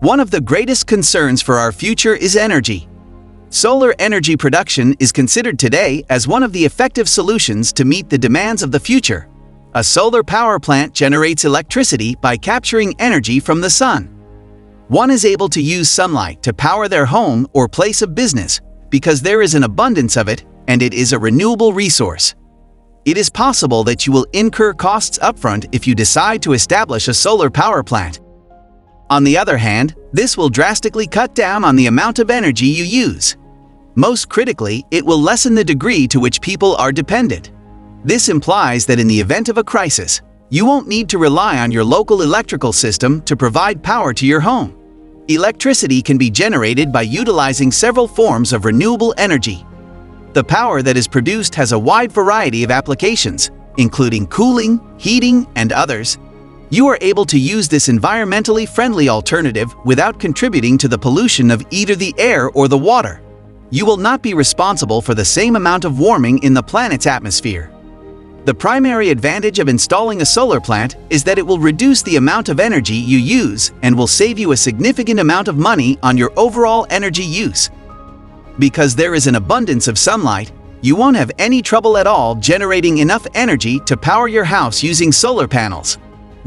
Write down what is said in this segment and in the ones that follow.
One of the greatest concerns for our future is energy. Solar energy production is considered today as one of the effective solutions to meet the demands of the future. A solar power plant generates electricity by capturing energy from the sun. One is able to use sunlight to power their home or place of business because there is an abundance of it and it is a renewable resource. It is possible that you will incur costs upfront if you decide to establish a solar power plant. On the other hand, this will drastically cut down on the amount of energy you use. Most critically, it will lessen the degree to which people are dependent. This implies that in the event of a crisis, you won't need to rely on your local electrical system to provide power to your home. Electricity can be generated by utilizing several forms of renewable energy. The power that is produced has a wide variety of applications, including cooling, heating, and others. You are able to use this environmentally friendly alternative without contributing to the pollution of either the air or the water. You will not be responsible for the same amount of warming in the planet's atmosphere. The primary advantage of installing a solar plant is that it will reduce the amount of energy you use and will save you a significant amount of money on your overall energy use. Because there is an abundance of sunlight, you won't have any trouble at all generating enough energy to power your house using solar panels.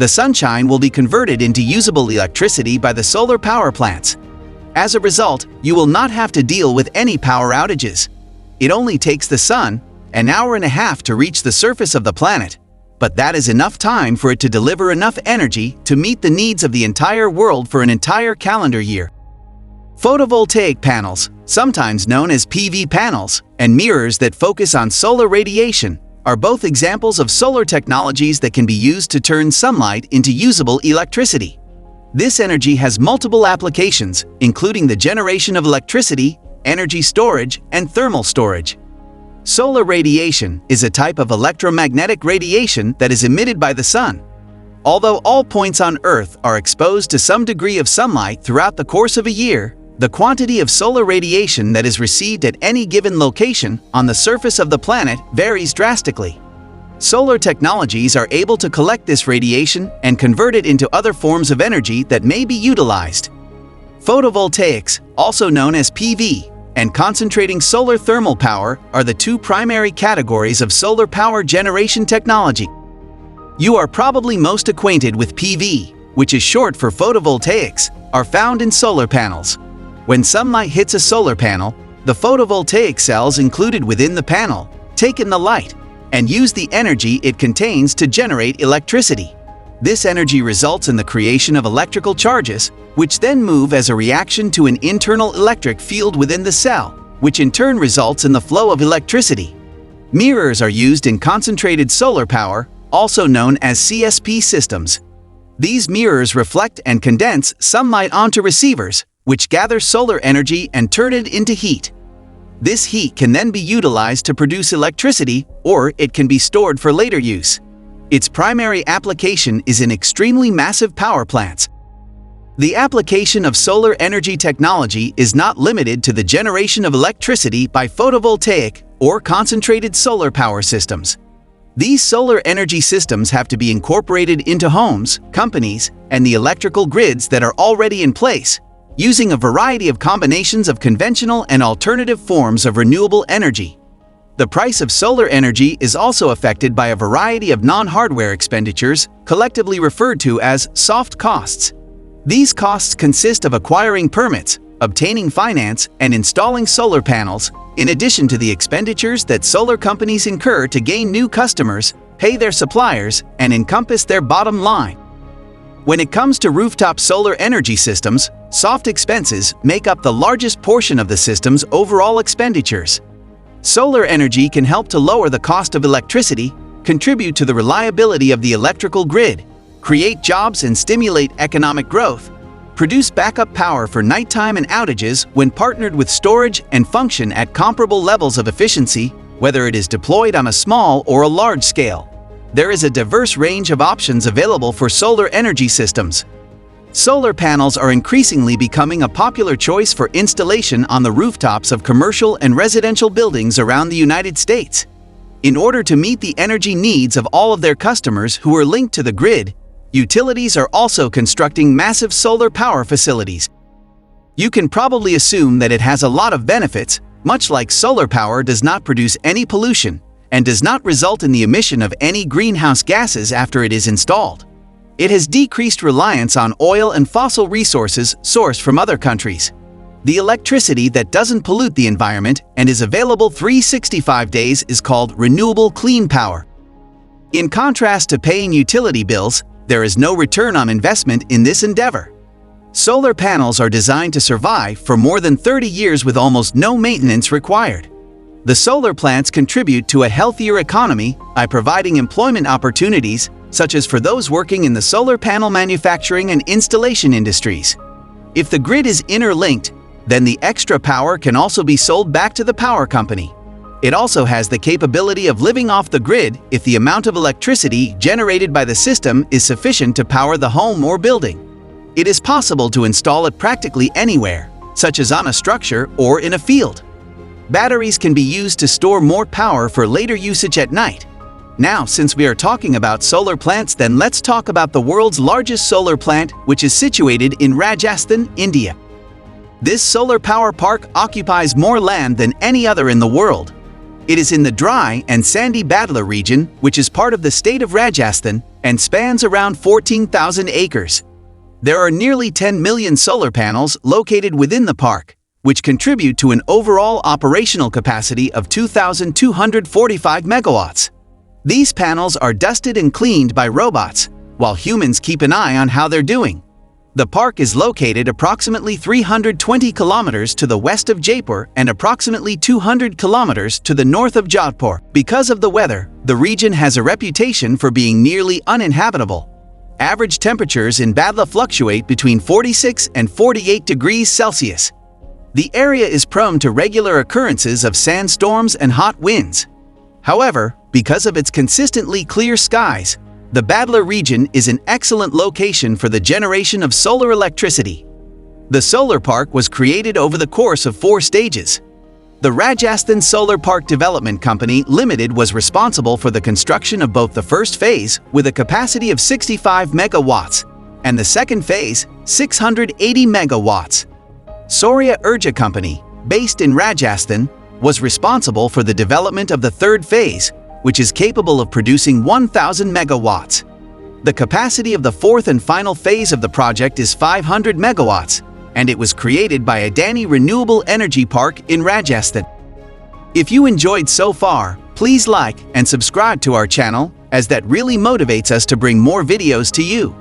The sunshine will be converted into usable electricity by the solar power plants. As a result, you will not have to deal with any power outages. It only takes the sun an hour and a half to reach the surface of the planet, but that is enough time for it to deliver enough energy to meet the needs of the entire world for an entire calendar year. Photovoltaic panels, sometimes known as PV panels, and mirrors that focus on solar radiation, are both examples of solar technologies that can be used to turn sunlight into usable electricity. This energy has multiple applications, including the generation of electricity, energy storage, and thermal storage. Solar radiation is a type of electromagnetic radiation that is emitted by the sun. Although all points on Earth are exposed to some degree of sunlight throughout the course of a year, the quantity of solar radiation that is received at any given location on the surface of the planet varies drastically. Solar technologies are able to collect this radiation and convert it into other forms of energy that may be utilized. Photovoltaics, also known as PV, and concentrating solar thermal power are the two primary categories of solar power generation technology. You are probably most acquainted with PV, which is short for photovoltaics, are found in solar panels. When sunlight hits a solar panel, the photovoltaic cells included within the panel take in the light and use the energy it contains to generate electricity. This energy results in the creation of electrical charges, which then move as a reaction to an internal electric field within the cell, which in turn results in the flow of electricity. Mirrors are used in concentrated solar power, also known as CSP systems. These mirrors reflect and condense sunlight onto receivers, which gather solar energy and turn it into heat. This heat can then be utilized to produce electricity, or it can be stored for later use. Its primary application is in extremely massive power plants. The application of solar energy technology is not limited to the generation of electricity by photovoltaic or concentrated solar power systems. These solar energy systems have to be incorporated into homes, companies, and the electrical grids that are already in place, using a variety of combinations of conventional and alternative forms of renewable energy. The price of solar energy is also affected by a variety of non-hardware expenditures, collectively referred to as soft costs. These costs consist of acquiring permits, obtaining finance, and installing solar panels, in addition to the expenditures that solar companies incur to gain new customers, pay their suppliers, and encompass their bottom line. When it comes to rooftop solar energy systems, soft expenses make up the largest portion of the system's overall expenditures. Solar energy can help to lower the cost of electricity, contribute to the reliability of the electrical grid, create jobs and stimulate economic growth, produce backup power for nighttime and outages when partnered with storage, and function at comparable levels of efficiency, whether it is deployed on a small or a large scale. There is a diverse range of options available for solar energy systems. Solar panels are increasingly becoming a popular choice for installation on the rooftops of commercial and residential buildings around the United States. In order to meet the energy needs of all of their customers who are linked to the grid, Utilities are also constructing massive solar power facilities. You can probably assume that it has a lot of benefits, much like solar power does not produce any pollution and does not result in the emission of any greenhouse gases after it is installed. It has decreased reliance on oil and fossil resources sourced from other countries. The electricity that doesn't pollute the environment and is available 365 days is called renewable clean power. In contrast to paying utility bills, there is no return on investment in this endeavor. Solar panels are designed to survive for more than 30 years with almost no maintenance required. The solar plants contribute to a healthier economy by providing employment opportunities, such as for those working in the solar panel manufacturing and installation industries. If the grid is interlinked, then the extra power can also be sold back to the power company. It also has the capability of living off the grid if the amount of electricity generated by the system is sufficient to power the home or building. It is possible to install it practically anywhere, such as on a structure or in a field. Batteries can be used to store more power for later usage at night. Now, since we are talking about solar plants, then let's talk about the world's largest solar plant, which is situated in Rajasthan, India. This solar power park occupies more land than any other in the world. It is in the dry and sandy Badla region, which is part of the state of Rajasthan and spans around 14,000 acres. There are nearly 10 million solar panels located within the park, which contribute to an overall operational capacity of 2,245 megawatts. These panels are dusted and cleaned by robots, while humans keep an eye on how they're doing. The park is located approximately 320 kilometers to the west of Jaipur and approximately 200 kilometers to the north of Jodhpur. Because of the weather, the region has a reputation for being nearly uninhabitable. Average temperatures in Badla fluctuate between 46 and 48 degrees Celsius. The area is prone to regular occurrences of sandstorms and hot winds. However, because of its consistently clear skies, the Badla region is an excellent location for the generation of solar electricity. The solar park was created over the course of 4 stages. The Rajasthan Solar Park Development Company Limited was responsible for the construction of both the first phase, with a capacity of 65 megawatts, and the second phase, 680 megawatts. Surya Urja Company, based in Rajasthan, was responsible for the development of the third phase, which is capable of producing 1,000 megawatts. The capacity of the fourth and final phase of the project is 500 megawatts, and it was created by Adani Renewable Energy Park in Rajasthan. If you enjoyed so far, please like and subscribe to our channel, as that really motivates us to bring more videos to you.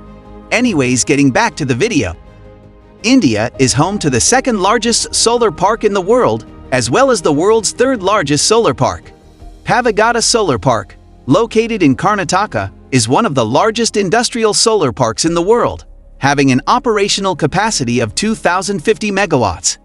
Anyways, getting back to the video. India is home to the second largest solar park in the world, as well as the world's third largest solar park. Pavagada Solar Park, located in Karnataka, is one of the largest industrial solar parks in the world, having an operational capacity of 2,050 megawatts.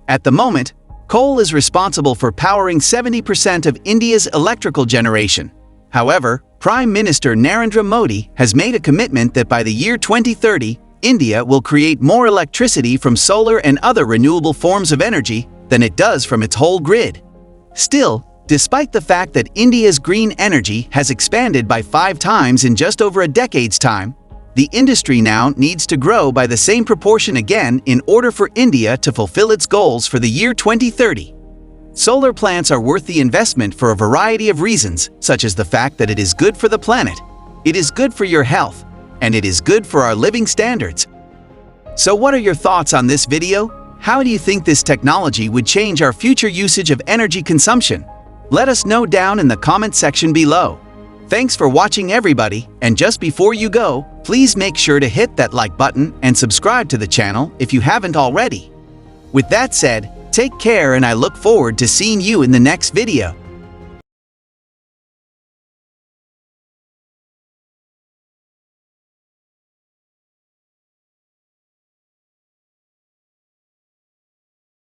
At the moment, coal is responsible for powering 70% of India's electrical generation. However, Prime Minister Narendra Modi has made a commitment that by the year 2030, India will create more electricity from solar and other renewable forms of energy than it does from its whole grid. Still, despite the fact that India's green energy has expanded by 5 times in just over a decade's time, the industry now needs to grow by the same proportion again in order for India to fulfill its goals for the year 2030. Solar plants are worth the investment for a variety of reasons, such as the fact that it is good for the planet, it is good for your health, and it is good for our living standards. So what are your thoughts on this video? How do you think this technology would change our future usage of energy consumption? Let us know down in the comment section below. Thanks for watching, everybody, and just before you go, please make sure to hit that like button and subscribe to the channel if you haven't already. With that said, take care, and I look forward to seeing you in the next video.